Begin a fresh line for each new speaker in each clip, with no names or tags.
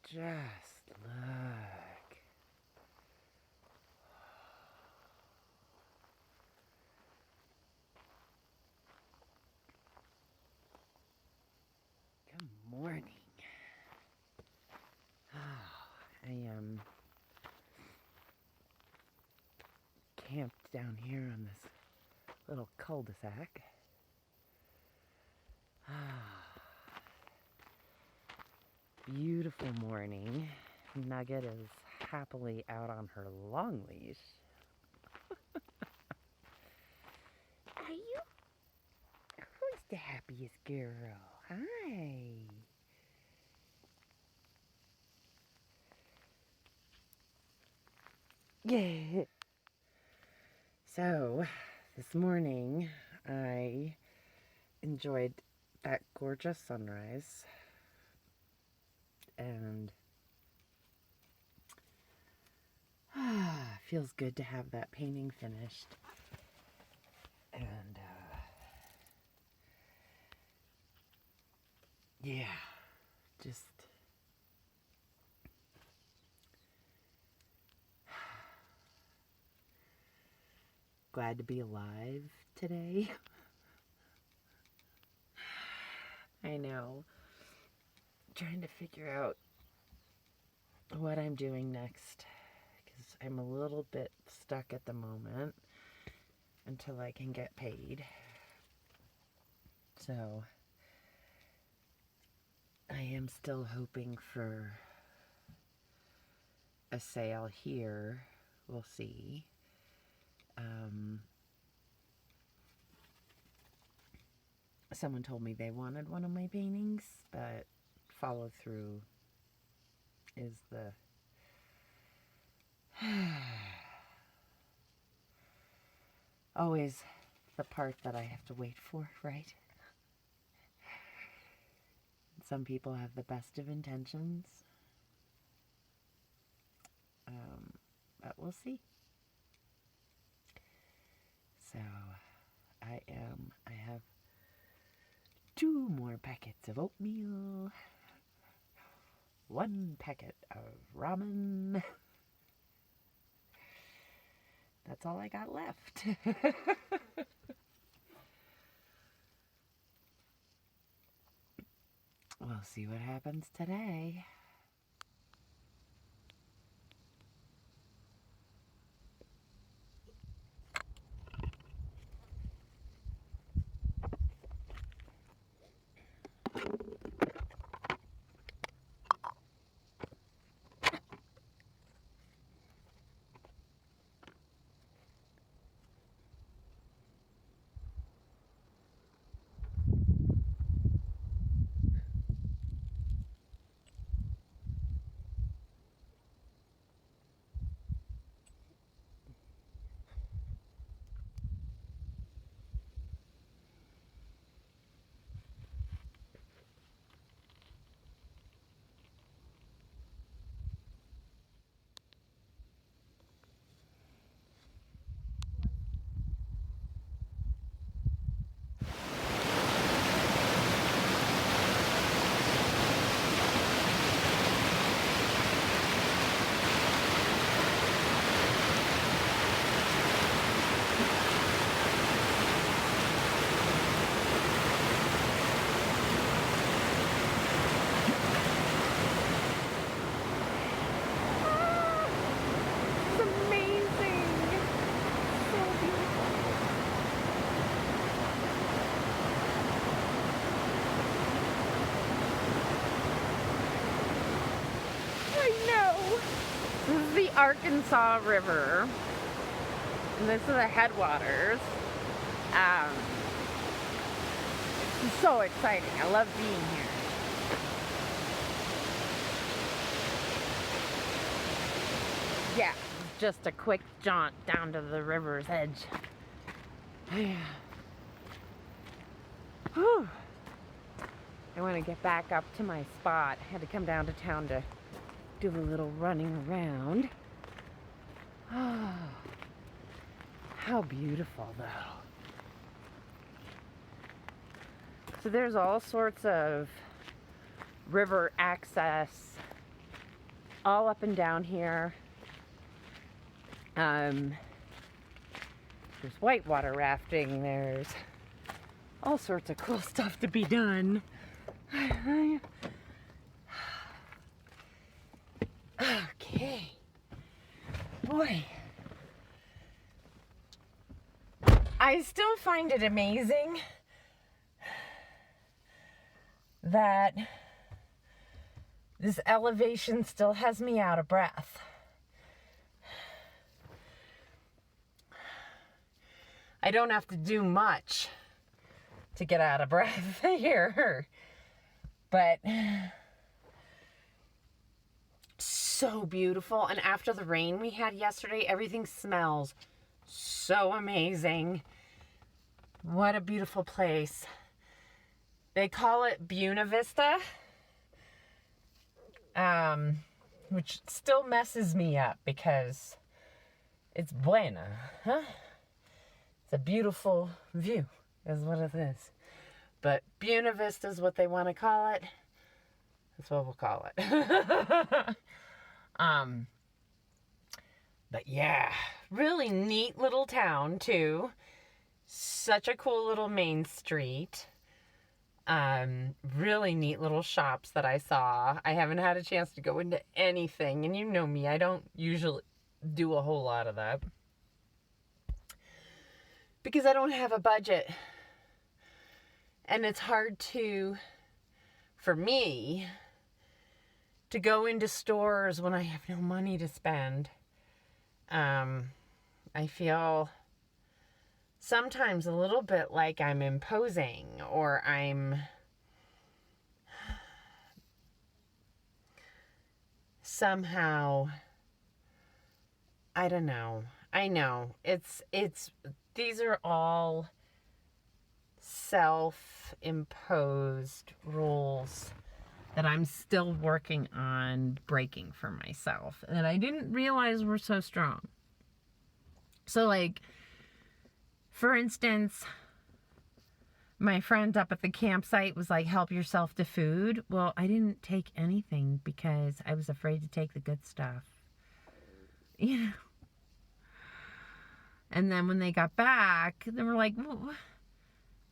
Just look. Good morning. I am camped down here on this little cul-de-sac. Beautiful morning. Nugget is happily out on her long leash. Are you? Who's the happiest girl? Hi. Yeah. So, this morning I enjoyed that gorgeous sunrise, and feels good to have that painting finished. And yeah, just glad to be alive today. I know. Trying to figure out what I'm doing next, because I'm a little bit stuck at the moment until I can get paid. So I am still hoping for a sale here. We'll see. Someone told me they wanted one of my paintings, but follow through is the always the part that I have to wait for, right? Some people have the best of intentions, but we'll see. So I have 2 more packets of oatmeal, 1 packet of ramen. That's all I got left. We'll see what happens today. The Arkansas River, and this is the headwaters. It's so exciting. I love being here. Yeah, just a quick jaunt down to the river's edge. Whew. I want to get back up to my spot. I had to come down to town to do a little running around. Oh, how beautiful, though. So there's all sorts of river access all up and down here. There's whitewater rafting. There's all sorts of cool stuff to be done. Okay. Boy. I still find it amazing that this elevation still has me out of breath. I don't have to do much to get out of breath here, but so beautiful. And after the rain we had yesterday, everything smells so amazing. What a beautiful place. They call it Buena Vista, which still messes me up because it's Buena, huh? It's a beautiful view, is what it is. But Buena Vista is what they want to call it. That's what we'll call it. But yeah, really neat little town too. Such a cool little main street. Really neat little shops that I saw. I haven't had a chance to go into anything, and you know me, I don't usually do a whole lot of that because I don't have a budget, and it's hard for me to go into stores when I have no money to spend. I feel sometimes a little bit like I'm imposing, or I'm somehow, I don't know. I know these are all self-imposed rules that I'm still working on breaking for myself, and I didn't realize were so strong. So, like, for instance, my friend up at the campsite was like, help yourself to food. Well, I didn't take anything because I was afraid to take the good stuff. You know? And then when they got back, they were like, well,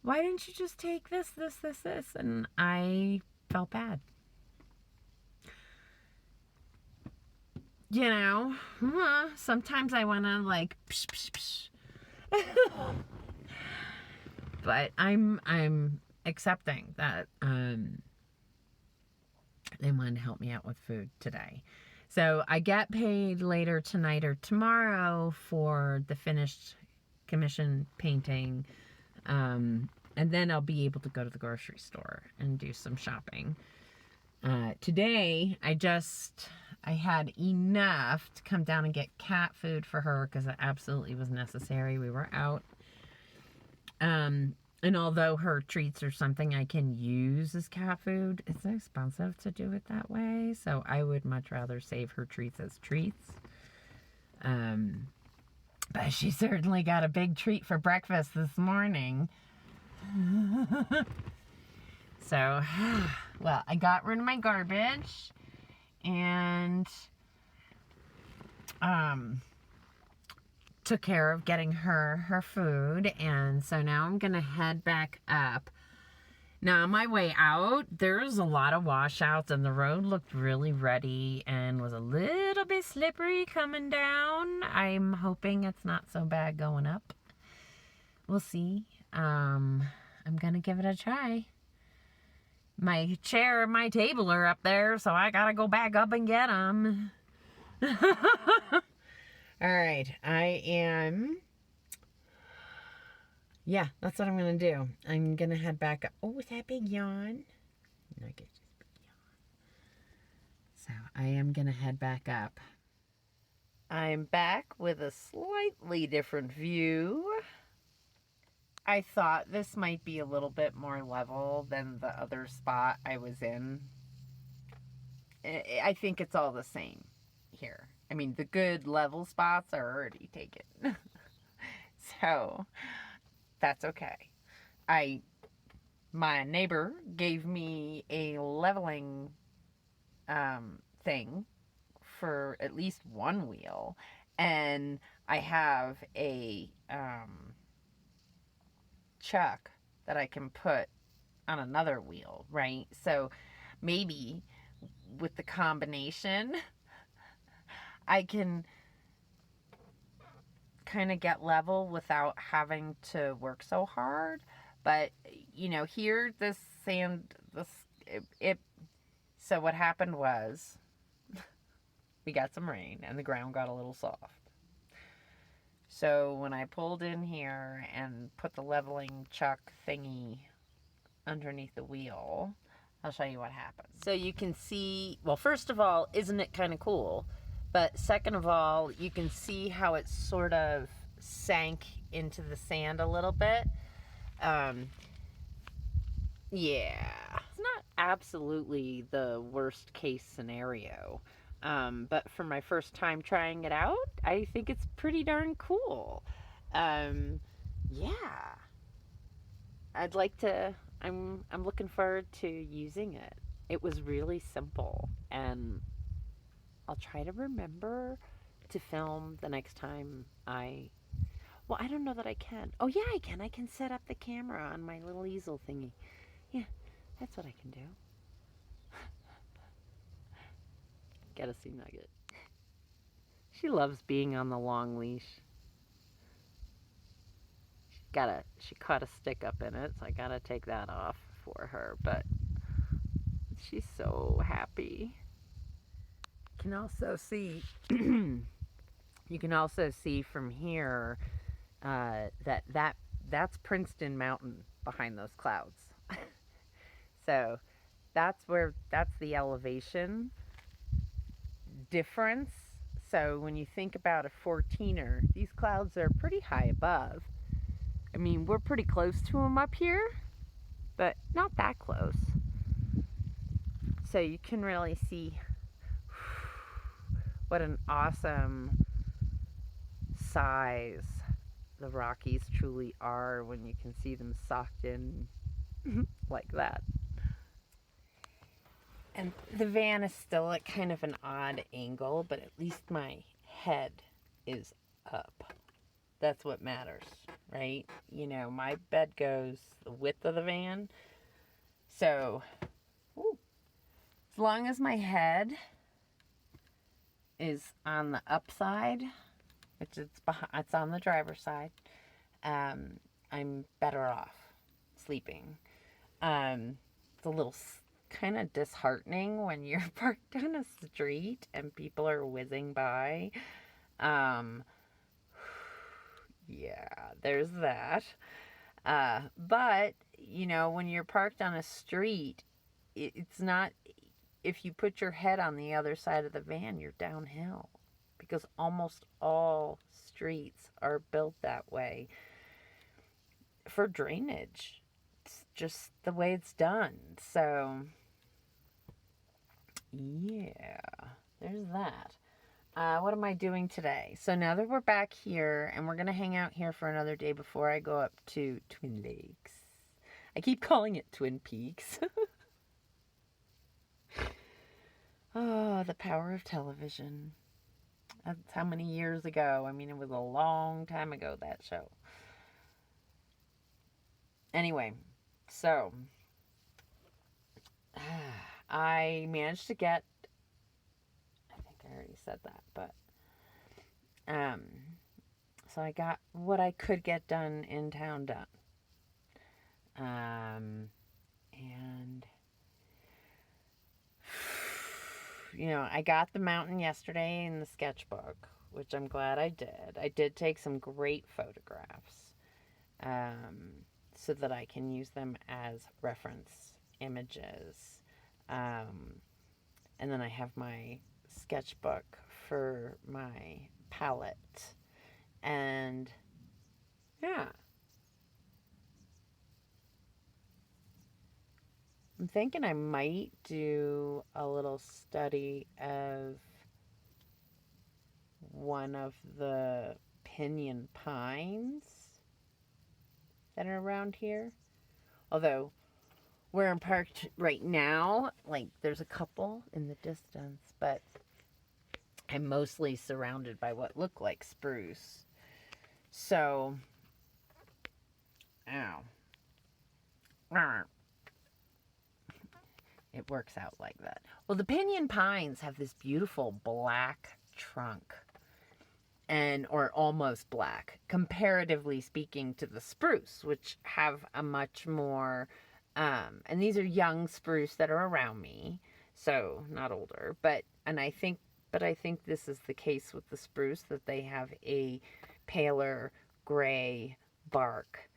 why didn't you just take this? And I felt bad. You know, sometimes I want to like, psh, psh, psh. But I'm accepting that they wanted to help me out with food today. So I get paid later tonight or tomorrow for the finished commission painting. And then I'll be able to go to the grocery store and do some shopping. Today, I had enough to come down and get cat food for her because it absolutely was necessary. We were out. And although her treats are something I can use as cat food, it's expensive to do it that way. So I would much rather save her treats as treats. But she certainly got a big treat for breakfast this morning. So, well, I got rid of my garbage and took care of getting her food, and so now I'm gonna head back up. Now on my way out, there's a lot of washouts and the road looked really ruddy and was a little bit slippery coming down. I'm hoping it's not so bad going up. We'll see. I'm gonna give it a try. My chair and my table are up there, so I gotta go back up and get them. All right, yeah, that's what I'm going to do. I'm going to head back up. Oh, is that a big yawn? No, I guess it's a big yawn. So I am going to head back up. I'm back with a slightly different view. I thought this might be a little bit more level than the other spot I was in. I think it's all the same here. I mean, the good level spots are already taken. So, that's okay. My neighbor gave me a leveling thing for at least one wheel, and I have a chuck that I can put on another wheel, right? So maybe with the combination, I can kind of get level without having to work so hard. But, you know, here, this sand, so what happened was we got some rain and the ground got a little soft. So when I pulled in here and put the leveling chuck thingy underneath the wheel, I'll show you what happened. So you can see, well, first of all, isn't it kind of cool? But second of all, you can see how it sort of sank into the sand a little bit. Yeah, it's not absolutely the worst case scenario. But for my first time trying it out, I think it's pretty darn cool. Yeah. I'm looking forward to using it. It was really simple, and I'll try to remember to film the next time well, I don't know that I can. Oh, yeah, I can. I can set up the camera on my little easel thingy. Yeah, that's what I can do. Gotta see Nugget. She loves being on the long leash. She caught a stick up in it, so I gotta take that off for her, but she's so happy. You can also see, you can also see from here that's Princeton Mountain behind those clouds. So that's the elevation difference. So when you think about a 14er, these clouds are pretty high above. I mean, we're pretty close to them up here, but not that close. So you can really see what an awesome size the Rockies truly are when you can see them socked in like that. And the van is still at kind of an odd angle, but at least my head is up. That's what matters, right? You know, my bed goes the width of the van. So, as long as my head is on the upside, which it's on the driver's side, I'm better off sleeping. It's a little kind of disheartening when you're parked on a street and people are whizzing by. Yeah, there's that. But, you know, when you're parked on a street, it's not, if you put your head on the other side of the van, you're downhill. Because almost all streets are built that way for drainage. It's just the way it's done. So, yeah, there's that. What am I doing today? So now that we're back here, and we're going to hang out here for another day before I go up to Twin Lakes. I keep calling it Twin Peaks. Oh, the power of television. That's how many years ago? I mean, it was a long time ago, that show. Anyway, so I managed to get, I think I already said that, but so I got what I could get done in town done. And you know, I got the mountain yesterday in the sketchbook, which I'm glad I did. I did take some great photographs, so that I can use them as reference images. And then I have my sketchbook for my palette. And yeah. I'm thinking I might do a little study of one of the pinyon pines that are around here. Although, where I'm parked right now, like, there's a couple in the distance, but I'm mostly surrounded by what look like spruce. So, ow. It works out like that. Well, the pinyon pines have this beautiful black trunk, or almost black, comparatively speaking to the spruce, which have a much more, and these are young spruce that are around me, so not older, but I think this is the case with the spruce, that they have a paler gray bark.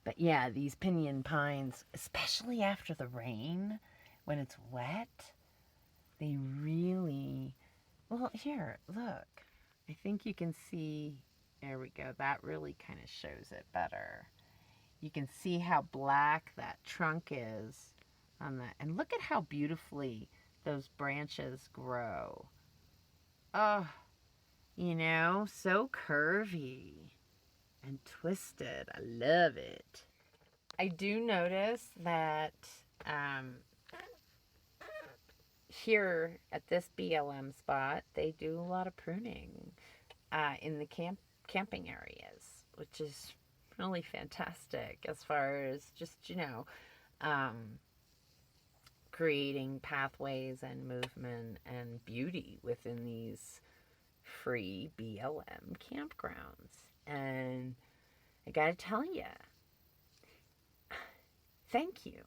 But yeah, these pinyon pines, especially after the rain, when it's wet, they really, well, here, look. I think you can see, there we go. That really kind of shows it better. You can see how black that trunk is on that. And look at how beautifully those branches grow. Oh, so curvy and twisted. I love it. I do notice that here at this BLM spot, they do a lot of pruning in the camping areas, which is really fantastic as far as just, creating pathways and movement and beauty within these free BLM campgrounds. And I gotta tell you, thank you.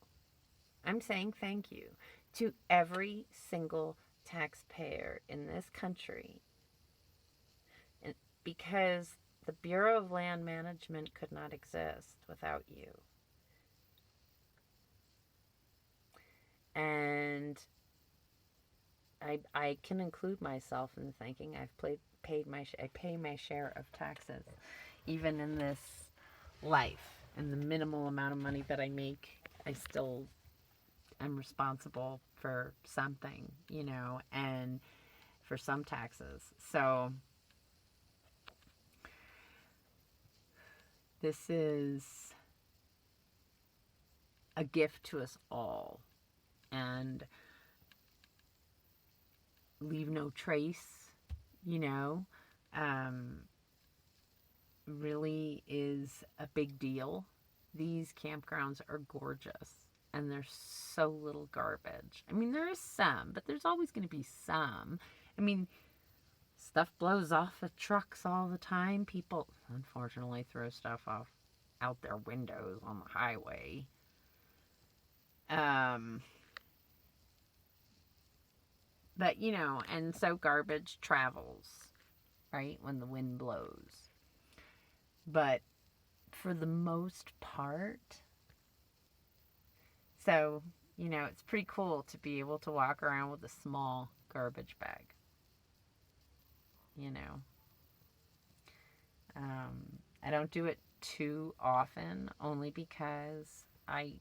I'm saying thank you to every single taxpayer in this country, because the Bureau of Land Management could not exist without you. And I can include myself in thanking. I pay my share of taxes, even in this life. And the minimal amount of money that I make, I still am responsible for something, and for some taxes. So this is a gift to us all. And leave no trace, really is a big deal. These campgrounds are gorgeous, and there's so little garbage. I mean, there is some, but there's always going to be some. I mean, stuff blows off of trucks all the time. People, unfortunately, throw stuff out their windows on the highway. But, and so garbage travels, right, when the wind blows. But for the most part, so, it's pretty cool to be able to walk around with a small garbage bag. I don't do it too often, only because I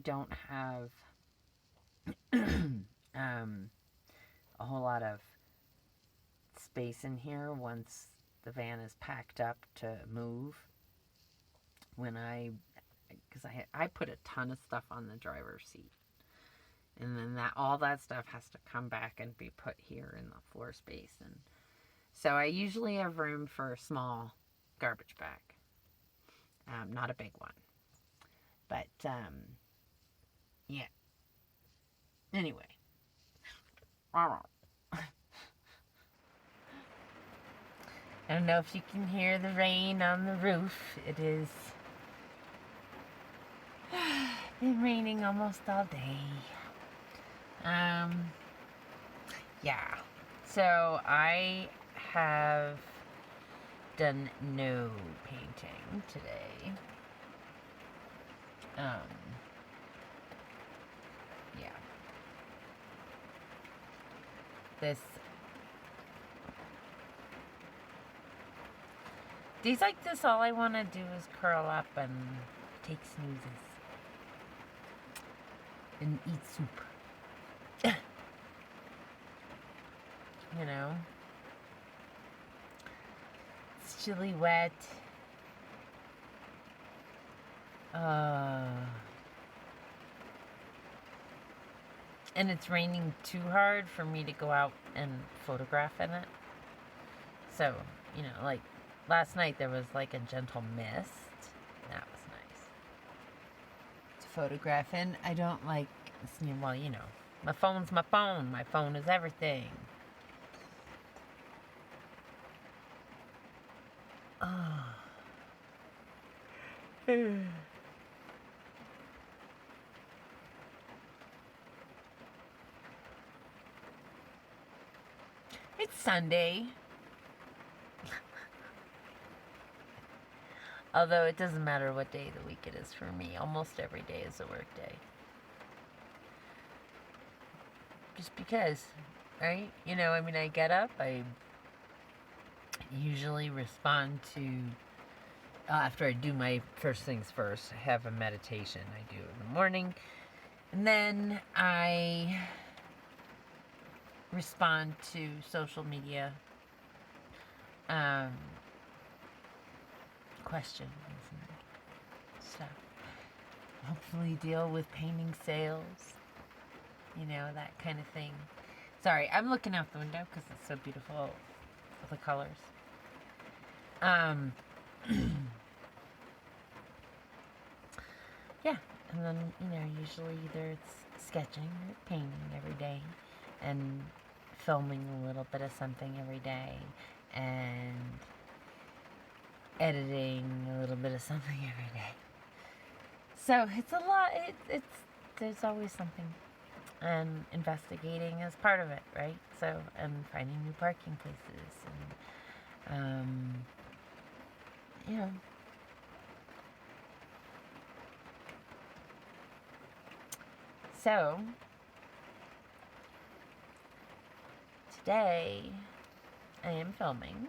don't have a whole lot of space in here once the van is packed up to move. Because I put a ton of stuff on the driver's seat, and then all that stuff has to come back and be put here in the floor space. And so I usually have room for a small garbage bag, not a big one. But yeah. Anyway. I don't know if you can hear the rain on the roof. It is been raining almost all day. Yeah. So I have done no painting today. Yeah. Days like this, all I want to do is curl up and take snoozes and eat soup. It's chilly wet. And it's raining too hard for me to go out and photograph in it. So, like last night there was like a gentle mist. That was nice to photograph in. I don't like, well, my phone's my phone. My phone is everything. Oh. It's Sunday. Although it doesn't matter what day of the week it is for me. Almost every day is a work day. Just because, right? I get up, I usually respond to, after I do my first things first, I have a meditation I do in the morning. And then I respond to social media questions and stuff. Hopefully deal with painting sales, that kind of thing. Sorry, I'm looking out the window because it's so beautiful, the colors. Yeah, and then, usually either it's sketching or painting every day, and filming a little bit of something every day, and editing a little bit of something every day. So it's a lot. There's always something, and investigating is part of it, right? So, and finding new parking places, and So today I am filming.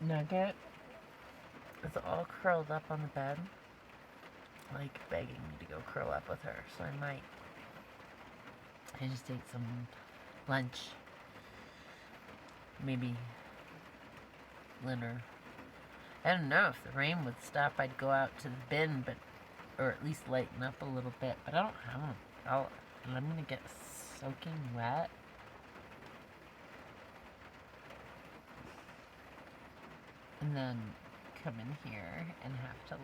Nugget is all curled up on the bed, like begging me to go curl up with her. So I just ate some lunch, maybe dinner. I don't know, if the rain would stop, I'd go out to the bin, or at least lighten up a little bit. But I don't have them. I'm gonna get soaking wet. And then come in here and have to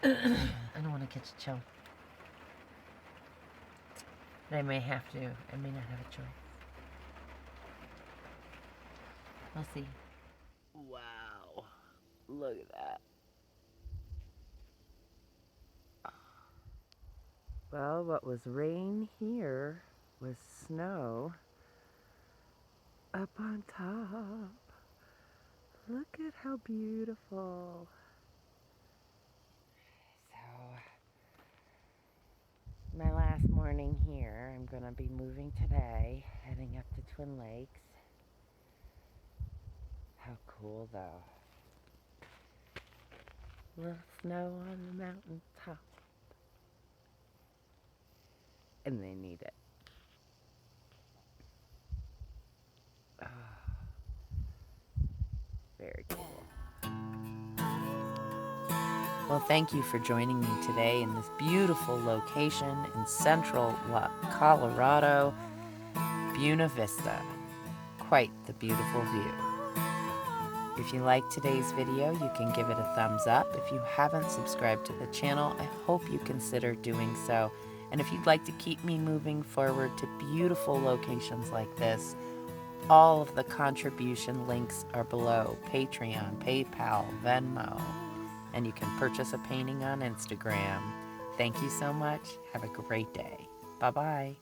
I don't want to catch a chill. But I may not have a choice. We'll see. Wow. Look at that. Well, what was rain here was snow up on top. Look at how beautiful. So, my last morning here, I'm going to be moving today, heading up to Twin Lakes. How cool, though. Little snow on the mountain top. And they need it. Oh, very cool. Well, thank you for joining me today in this beautiful location in central Colorado, Buena Vista. Quite the beautiful view. If you liked today's video, you can give it a thumbs up. If you haven't subscribed to the channel, I hope you consider doing so. And if you'd like to keep me moving forward to beautiful locations like this, all of the contribution links are below: Patreon, PayPal, Venmo, and you can purchase a painting on Instagram. Thank you so much. Have a great day. Bye-bye.